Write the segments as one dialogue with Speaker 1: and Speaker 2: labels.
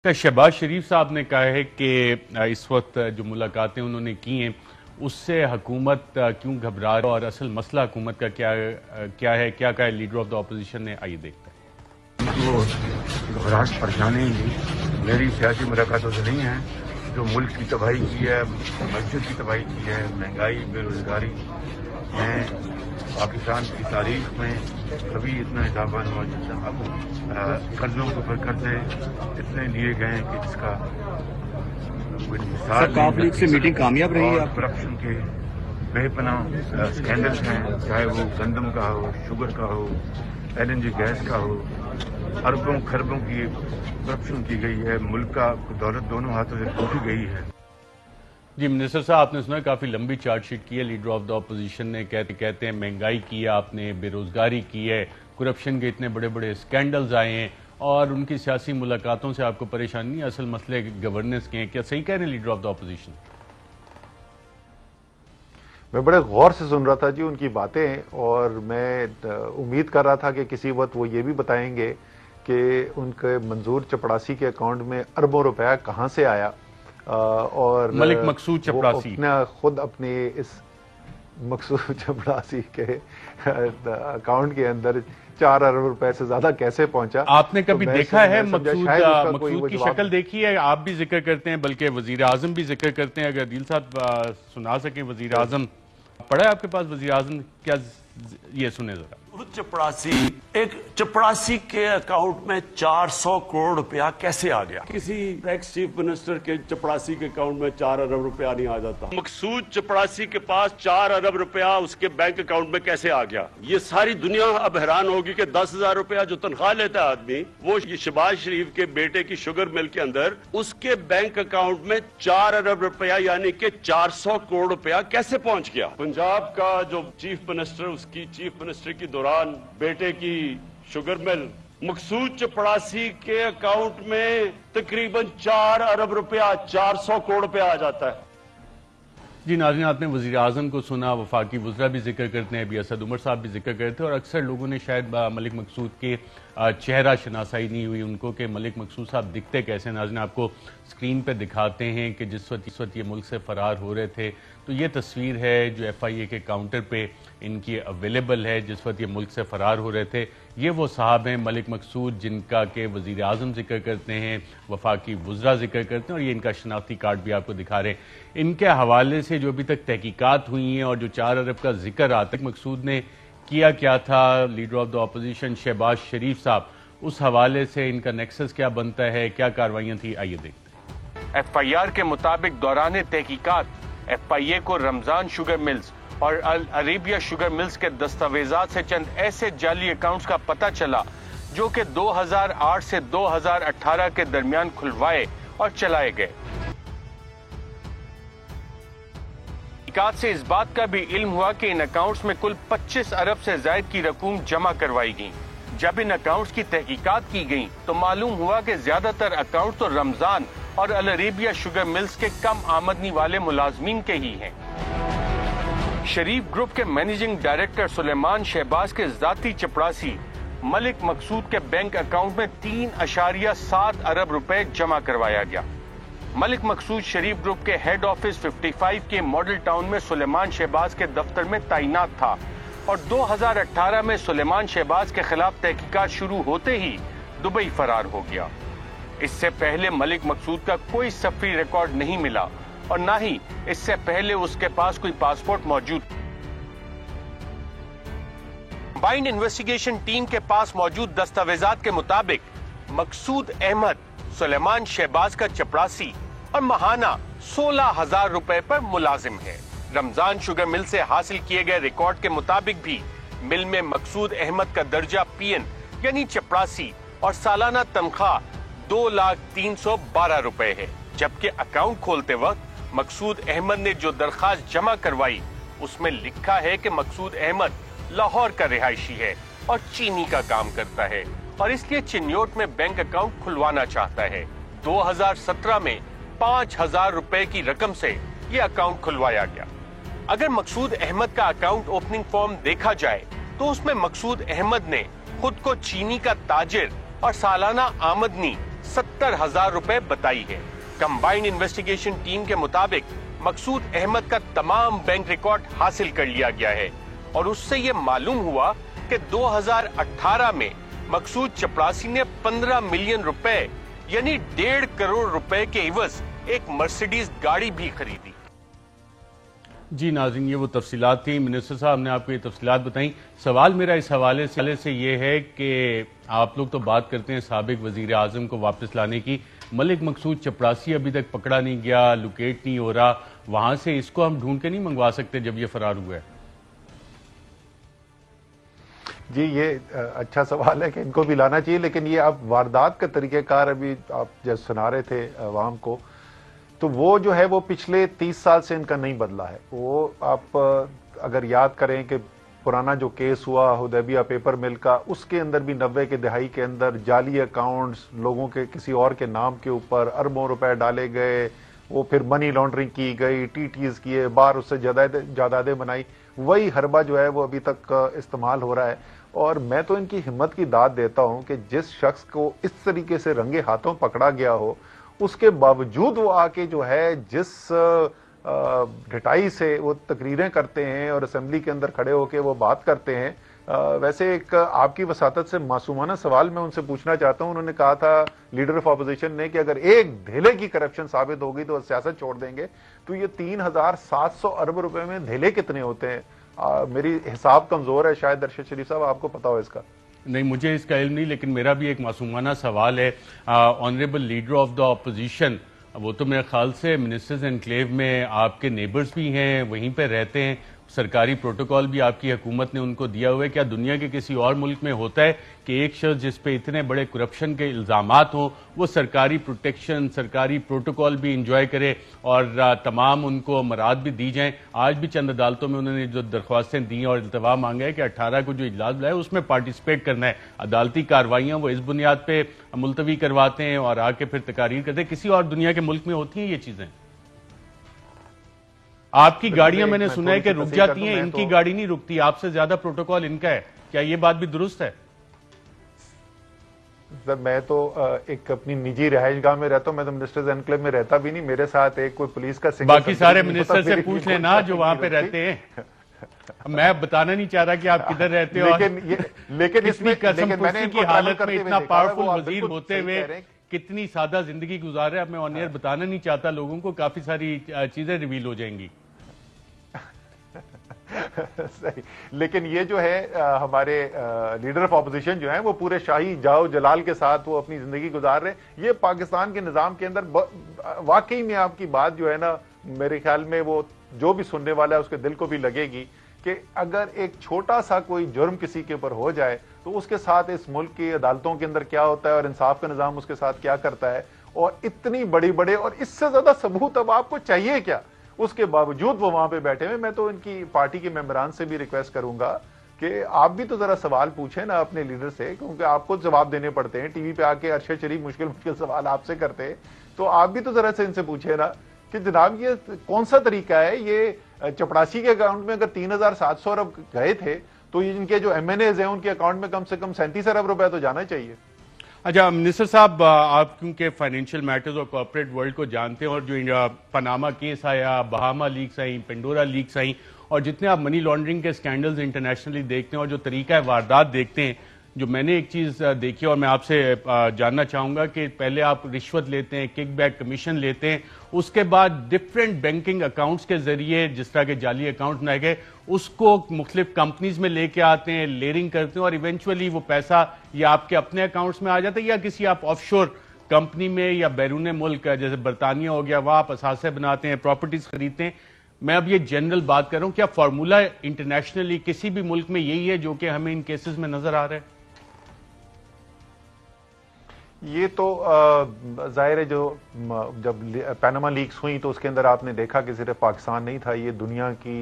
Speaker 1: शहबाज शरीफ साहब ने कहा है कि इस वक्त जो मुलाकातें उन्होंने की हैं उससे हुकूमत क्यों घबरा रही है और असल मसला हुकूमत का क्या है, क्या कहा है लीडर ऑफ द अपोजिशन ने, आइए देखते हैं।
Speaker 2: तो घबराहट परेशानी मेरी सियासी मुलाकातों से नहीं है। जो मुल्क की तबाही की है, मस्जिद की तबाही की है, महंगाई, बेरोजगारी में पाकिस्तान की तारीख में कभी इतना इजाफा नहीं हुआ जितना अब कर्जों के ऊपर कर्जे इतने लिए गए कि जिसका कोई मिसाल नहीं।
Speaker 3: से मीटिंग कामयाब रही है।
Speaker 2: करप्शन के बेपनाह स्कैंडल्स हैं, चाहे वो गंदम का हो, शुगर का हो, LNG गैस का हो, अरबों खरबों की करप्शन की गई है। मुल्क का दौलत दोनों हाथों से टूटी गई है।
Speaker 1: जी मिनिस्टर साहब, आपने सुना काफ़ी लंबी चार्जशीट की है लीडर ऑफ द अपोजिशन ने। कहते हैं महंगाई की है आपने, बेरोजगारी की है, करप्शन के इतने बड़े बड़े स्कैंडल्स आए हैं और उनकी सियासी मुलाकातों से आपको परेशानी नहीं, असल मसले गवर्नेंस के हैं। क्या सही कह रहे हैं लीडर ऑफ द अपोजिशन?
Speaker 4: मैं बड़े गौर से सुन रहा था जी उनकी बातें, और मैं उम्मीद कर रहा था कि किसी वक्त वो ये भी बताएंगे कि उनके मंजूर चपड़ासी के अकाउंट में अरबों रुपया कहाँ से आया। और
Speaker 1: मलिक मकसूद चपड़ासी
Speaker 4: खुद अपने इस मकसूद चपड़ासी के अकाउंट के अंदर 4 अरब रुपए से ज्यादा कैसे पहुंचा।
Speaker 1: आपने कभी देखा है मकसूद की शक्ल देखी है? आप भी जिक्र करते हैं, बल्कि वजीर आजम भी जिक्र करते हैं। अगर दिल साहब सुना सके वजीर आजम, पढ़ा है आपके पास वजीर आजम क्या? ये सुने जरा।
Speaker 5: चपड़ासी, एक चपड़ासी के अकाउंट में 400 करोड़ रुपया कैसे आ गया? किसी एक्स चीफ मिनिस्टर के चपड़ासी के अकाउंट में 4 अरब रुपया नहीं आ जाता। मकसूद चपड़ासी के पास 4 अरब रुपया उसके बैंक अकाउंट में कैसे आ गया? ये सारी दुनिया अब हैरान होगी कि 10,000 रुपया जो तनख्वाह लेता है आदमी, वो शहबाज शरीफ के बेटे की शुगर मिल के अंदर उसके बैंक अकाउंट में 4 अरब रुपया यानी कि 400 करोड़ रुपया कैसे पहुंच गया? पंजाब का जो चीफ मिनिस्टर, उसकी चीफ मिनिस्टर की दौरान बेटे की शुगर मिल, मकसूद चपड़ासी के अकाउंट में तकरीबन 4 अरब रुपया, 400 करोड़ रुपया आ जाता है।
Speaker 1: जी नाज़रीन, आपने वज़ीर आज़म को सुना, वफाकी वज़रा भी जिक्र करते हैं, अभी असद उमर साहब भी जिक्र करते हैं, और अक्सर लोगों ने शायद मलिक मकसूद के चेहरा शनासाई नहीं हुई उनको कि मलिक मकसूद साहब दिखते कैसे। नाज़रीन आपको स्क्रीन पे दिखाते हैं कि जिस वक्त ये मुल्क से फ़रार हो रहे थे, तो ये तस्वीर है जो FIA के काउंटर पे इनकी अवेलेबल है। जिस वक्त ये मुल्क से फ़रार हो रहे थे, ये वो साहब हैं मलिक मकसूद जिनका के वज़ीर आज़म जिक्र करते हैं, वफाकी वज़रा जिक्र करते हैं, और ये इनका शनाख्ती कार्ड भी आपको दिखा रहे हैं। इनके हवाले से जो अभी तक तहकीकात हुई हैं और जो 4 अरब का जिक्र आता है, मकसूद ने किया क्या था, leader of the opposition Shahbaz Sharif साहब, उस हवाले से इनका नेक्सस क्या बनता है, क्या कार्रवाइयाँ थी, आइए देखते हैं।
Speaker 6: FIR के मुताबिक दौरान तहकीकात FIA को रमजान शुगर मिल्स और अल अरेबिया शुगर मिल्स के दस्तावेजात से चंद ऐसे जाली अकाउंट्स का पता चला जो कि 2008 से 2018 के दरमियान खुलवाए और चलाए गए। तहकीकात से इस बात का भी इल्म हुआ कि इन अकाउंट्स में कुल 25 अरब से ज्यादा की रकूम जमा करवाई गई। जब इन अकाउंट्स की तहकीकात की गई तो मालूम हुआ कि ज्यादातर अकाउंट तो रमजान और अल अरेबिया शुगर मिल्स के कम आमदनी वाले मुलाजमीन के ही हैं। शरीफ ग्रुप के मैनेजिंग डायरेक्टर सुलेमान शहबाज के जाती चपड़ासी मलिक मकसूद के बैंक अकाउंट में 3.7 अरब रुपए जमा करवाया गया। मलिक मकसूद शरीफ ग्रुप के हेड ऑफिस 55 के मॉडल टाउन में सुलेमान शहबाज के दफ्तर में तैनात था, और 2018 में सुलेमान शहबाज के खिलाफ तहकीकात शुरू होते ही दुबई फरार हो गया। इससे पहले मलिक मकसूद का कोई सफरी रिकॉर्ड नहीं मिला और न ही इससे पहले उसके पास कोई पासपोर्ट मौजूद। कंबाइंड इन्वेस्टिगेशन टीम के पास मौजूद दस्तावेजात के मुताबिक मकसूद अहमद सुलेमान शहबाज का चपड़ासी और माहाना 16,000 रुपए पर मुलाजिम है। रमजान शुगर मिल से हासिल किए गए रिकॉर्ड के मुताबिक भी मिल में मकसूद अहमद का दर्जा PN यानी चपड़ासी और सालाना तनख्वाह 2,312,000 रुपए है। जबकि अकाउंट खोलते वक्त मकसूद अहमद ने जो दरखास्त जमा करवाई उसमें लिखा है कि मकसूद अहमद लाहौर का रिहायशी है और चीनी का काम करता है और इसलिए चिन्योट में बैंक अकाउंट खुलवाना चाहता है। 2017 में 5,000 रुपए की रकम से ये अकाउंट खुलवाया गया। अगर मकसूद अहमद का अकाउंट ओपनिंग फॉर्म देखा जाए तो उसमें मकसूद अहमद ने खुद को चीनी का ताजिर और सालाना आमदनी 70,000 रुपए बताई है। कंबाइंड इन्वेस्टिगेशन टीम के मुताबिक मकसूद अहमद का तमाम बैंक रिकॉर्ड हासिल कर लिया गया है और उससे ये मालूम हुआ कि 2018 में मकसूद चपड़ासी ने 15 मिलियन रुपए यानी 1.5 करोड़ रुपए के एवज एक मर्सिडीज गाड़ी भी खरीदी।
Speaker 1: जी नाज़रीन, ये वो तफसीलात थी। मिनिस्टर साहब ने आपको ये तफसीलात बताई। सवाल मेरा इस हवाले से ये है कि आप लोग तो बात करते हैं साबिक वजीर आज़म को वापस लाने की, मलिक मकसूद चपड़ासी अभी तक पकड़ा नहीं गया, लोकेट नहीं हो रहा, वहां से इसको हम ढूंढ के नहीं मंगवा सकते जब ये फरार हुआ है?
Speaker 4: जी, ये अच्छा सवाल है कि इनको भी लाना चाहिए, लेकिन ये आप वारदात का तरीक़ेकार अभी आप जब सुना रहे थे अवाम को, तो वो जो है वो पिछले 30 साल से इनका नहीं बदला है। वो आप अगर याद करें कि पुराना जो केस हुआ हुदैबिया पेपर मिल का, उसके अंदर भी 90 के दहाई के अंदर जाली अकाउंट्स लोगों के किसी और के नाम के ऊपर अरबों रुपए डाले गए, वो फिर मनी लॉन्ड्रिंग की गई, टीटीज किए, बार उससे जायदादें बनाई। वही हरबा जो है वो अभी तक इस्तेमाल हो रहा है। और मैं तो इनकी हिम्मत की दाद देता हूं कि जिस शख्स को इस तरीके से रंगे हाथों पकड़ा गया हो, उसके बावजूद वो आके जो है जिस ढटाई से वो तकरीरें करते हैं और असेंबली के अंदर खड़े होकर वो बात करते हैं। वैसे एक आपकी वसातत से मासूमाना सवाल मैं उनसे पूछना चाहता हूं। उन्होंने कहा था लीडर ऑफ अपोजिशन ने कि अगर एक धेले की करप्शन साबित होगी तो सियासत छोड़ देंगे। तो ये 3,700 अरब रुपए में धेले कितने होते हैं? मेरी हिसाब कमजोर है, शायद अरशद शरीफ साहब आपको पता हो इसका।
Speaker 1: नहीं, मुझे इसका इल्म नहीं, लेकिन मेरा भी एक मासूमाना सवाल है। Honourable leader of the opposition, वो तो मेरे ख्याल से मिनिस्टर्स एनक्लेव में आपके नेबर्स भी हैं, वहीं पे रहते हैं, सरकारी प्रोटोकॉल भी आपकी हुकूमत ने उनको दिया हुआ है। क्या दुनिया के किसी और मुल्क में होता है कि एक शख्स जिस पे इतने बड़े करप्शन के इल्जामात हों वो सरकारी प्रोटेक्शन, सरकारी प्रोटोकॉल भी इंजॉय करे और तमाम उनको मराद भी दी जाएं? आज भी चंद अदालतों में उन्होंने जो दरख्वास्तें दी और इल्तवा मांगा है कि 18 को जो इजलास बुलाया उसमें पार्टिसिपेट करना है। अदालती कार्रवाइयां वो इस बुनियाद पे मुलतवी करवाते हैं और आके फिर तकारीर करते हैं। किसी और दुनिया के मुल्क में होती हैं ये चीजें? आपकी गाड़ियां मैंने सुना है कि रुक जाती हैं, इनकी गाड़ी नहीं रुकती, आपसे ज्यादा प्रोटोकॉल इनका है। क्या ये बात भी दुरुस्त है?
Speaker 4: सर, मैं तो एक अपनी निजी रहायशगाह में रहता हूं, मैं तो मिनिस्टर्स एनक्लेव में रहता भी नहीं। मेरे साथ एक कोई पुलिस का
Speaker 1: बाकी सारे मिनिस्टर से पूछ लेना जो वहां पे रहते हैं। मैं बताना नहीं चाह रहा कि आप किधर रहते हो, लेकिन इसमें कसमपुसी की हालत में इतना पावरफुल वजीर होते हुए कितनी सादा जिंदगी गुजार है। मैं ऑन एयर बताना नहीं चाहता लोगों को, काफी सारी चीजें रिवील हो जाएंगी।
Speaker 4: सही, लेकिन ये जो है हमारे लीडर ऑफ ऑपोजिशन जो है वो पूरे शाही जाओ जलाल के साथ वो अपनी जिंदगी गुजार रहे। ये पाकिस्तान के निजाम के अंदर वाकई में आपकी बात जो है ना, मेरे ख्याल में वो जो भी सुनने वाला है उसके दिल को भी लगेगी कि अगर एक छोटा सा कोई जुर्म किसी के ऊपर हो जाए तो उसके साथ इस मुल्क की अदालतों के अंदर क्या होता है और इंसाफ का निजाम उसके साथ क्या करता है। और इतनी बड़ी बड़े और इससे ज्यादा सबूत अब आपको चाहिए क्या? उसके बावजूद वो वहां पे बैठे हुए। मैं तो इनकी पार्टी के मेंबरान से भी रिक्वेस्ट करूंगा कि आप भी तो जरा सवाल पूछें ना अपने लीडर से, क्योंकि आपको जवाब देने पड़ते हैं। टीवी पे आके अरशद शरीफ मुश्किल सवाल आपसे करते हैं, तो आप भी तो जरा से इनसे पूछे ना कि जनाब ये कौन सा तरीका है? ये चपड़ासी के अकाउंट में अगर 3,700 अरब गए थे तो इनके जो MNAs हैं उनके अकाउंट में कम से कम 37 अरब रुपए तो जाना चाहिए।
Speaker 1: अच्छा मिनिस्टर साहब, आप क्योंकि फाइनेंशियल मैटर्स और कॉर्पोरेट वर्ल्ड को जानते हैं और जो पनामा केस आया, बहामा लीक्स आई, पेंडोरा लीक्स आई और जितने आप मनी लॉन्ड्रिंग के स्कैंडल्स इंटरनेशनली देखते हैं और जो तरीका है वारदात देखते हैं, जो मैंने एक चीज देखी और मैं आपसे जानना चाहूंगा कि पहले आप रिश्वत लेते हैं, किकबैक कमीशन लेते हैं, उसके बाद डिफरेंट बैंकिंग अकाउंट्स के जरिए जिस तरह के जाली अकाउंट बनाए गए उसको मुख्तलिफ कंपनीज में लेके आते हैं, लेयरिंग करते हैं और इवेंचुअली वो पैसा या आपके अपने अकाउंट्स में आ जाता है या किसी आप ऑफशोर कंपनी में या बैरून मुल्क जैसे बरतानिया हो गया वहां आप असासे बनाते हैं, प्रॉपर्टीज खरीदते हैं। मैं अब ये जनरल बात कर रहा हूं, क्या फॉर्मूला इंटरनेशनली किसी भी मुल्क में यही है जो कि हमें इन केसेस में नजर आ रहा है?
Speaker 4: ये तो जाहिर है, जो जब पनामा लीक्स हुई तो उसके अंदर आपने देखा कि सिर्फ पाकिस्तान नहीं था, ये दुनिया की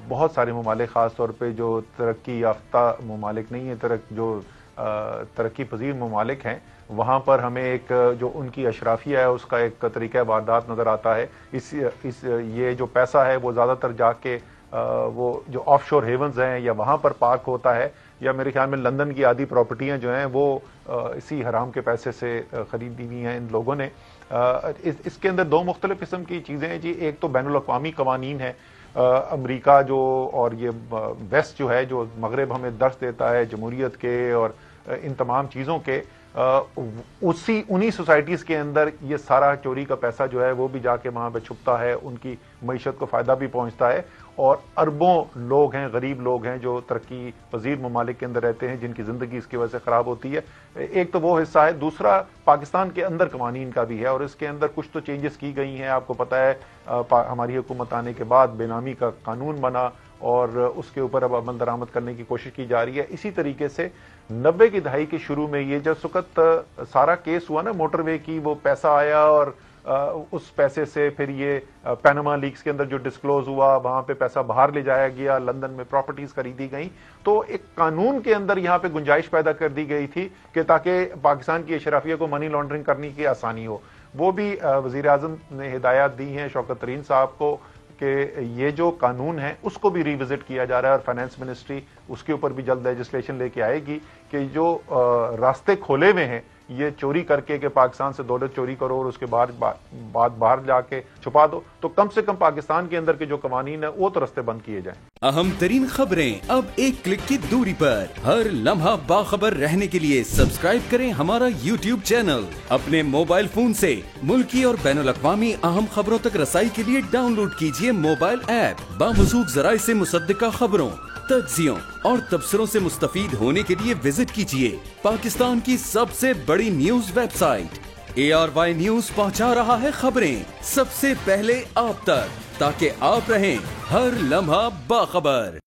Speaker 4: बहुत सारे ममालिक, खास तौर पे जो तरक्की याफ्ता ममालिक नहीं है, जो तरक्की पजीर ममालिक हैं, वहाँ पर हमें एक जो उनकी अशराफिया है उसका एक तरीका वारदात नज़र आता है। ये जो पैसा है वो ज़्यादातर जाके वो जो ऑफशोर हेवन्स हैं या वहाँ पर पार्क होता है, या मेरे ख्याल में लंदन की आधी प्रॉपर्टियां जो हैं वो اسی حرام کے پیسے سے خریدی ہوئی ہیں ان لوگوں نے. اس کے اندر دو مختلف قسم کی چیزیں ہیں جی. ایک تو بین الاقوامی قوانین ہے, امریکہ جو اور یہ ویسٹ جو ہے, جو مغرب ہمیں درس دیتا ہے جمہوریت کے اور ان تمام چیزوں کے, انہی سوسائٹیز کے اندر یہ سارا چوری کا پیسہ جو ہے وہ بھی جا کے وہاں پہ چھپتا ہے, ان کی معیشت کو فائدہ بھی پہنچتا ہے, اور اربوں لوگ ہیں, غریب لوگ ہیں جو ترقی پذیر ممالک کے اندر رہتے ہیں, جن کی زندگی اس کی وجہ سے خراب ہوتی ہے. ایک تو وہ حصہ ہے. دوسرا پاکستان کے اندر قوانین کا بھی ہے, اور اس کے اندر کچھ تو چینجز کی گئی ہیں. آپ کو پتہ ہے ہماری حکومت آنے کے بعد بے نامی کا قانون بنا اور اس کے اوپر اب عمل درآمد کرنے کی کوشش کی جا رہی ہے. اسی طریقے سے 90 کی دہائی کے شروع میں یہ جب وقت سارا کیس ہوا نا موٹر وے کی, وہ پیسہ آیا اور اس پیسے سے پھر یہ پیناما لیکس کے اندر جو ڈسکلوز ہوا, وہاں پہ پیسہ باہر لے جایا گیا, لندن میں پراپرٹیز خریدی گئیں, تو ایک قانون کے اندر یہاں پہ گنجائش پیدا کر دی گئی تھی کہ تاکہ پاکستان کی اشرافیہ کو منی لانڈرنگ کرنے کی آسانی ہو. وہ بھی وزیر اعظم نے ہدایات دی ہیں شوکت ترین صاحب کو کہ یہ جو قانون ہے اس کو بھی ریوزٹ کیا جا رہا ہے, اور فائنانس منسٹری اس کے اوپر بھی جلد لیجسلیشن لے کے آئے گی کہ جو راستے کھولے ہوئے ہیں یہ چوری کر کے کہ پاکستان سے دولت چوری کرو اور اس کے بعد باہر جا کے چھپا دو, تو کم سے کم پاکستان کے اندر کے جو قوانین ہیں وہ تو راستے بند کیے جائیں.
Speaker 3: اہم ترین خبریں اب ایک کلک کی دوری پر. ہر لمحہ باخبر رہنے کے لیے سبسکرائب کریں ہمارا YouTube چینل. اپنے موبائل فون سے ملکی اور بین الاقوامی اہم خبروں تک رسائی کے لیے ڈاؤن لوڈ کیجیے موبائل ایپ. باموثوق ذرائع سے مصدقہ خبروں, تجزیوں اور تبصروں سے مستفید ہونے کے لیے وزٹ کیجیے پاکستان کی سب سے بڑی news website. ARY news پہنچا رہا ہے خبریں سب سے پہلے آپ تک, تاکہ آپ رہیں ہر لمحہ باخبر.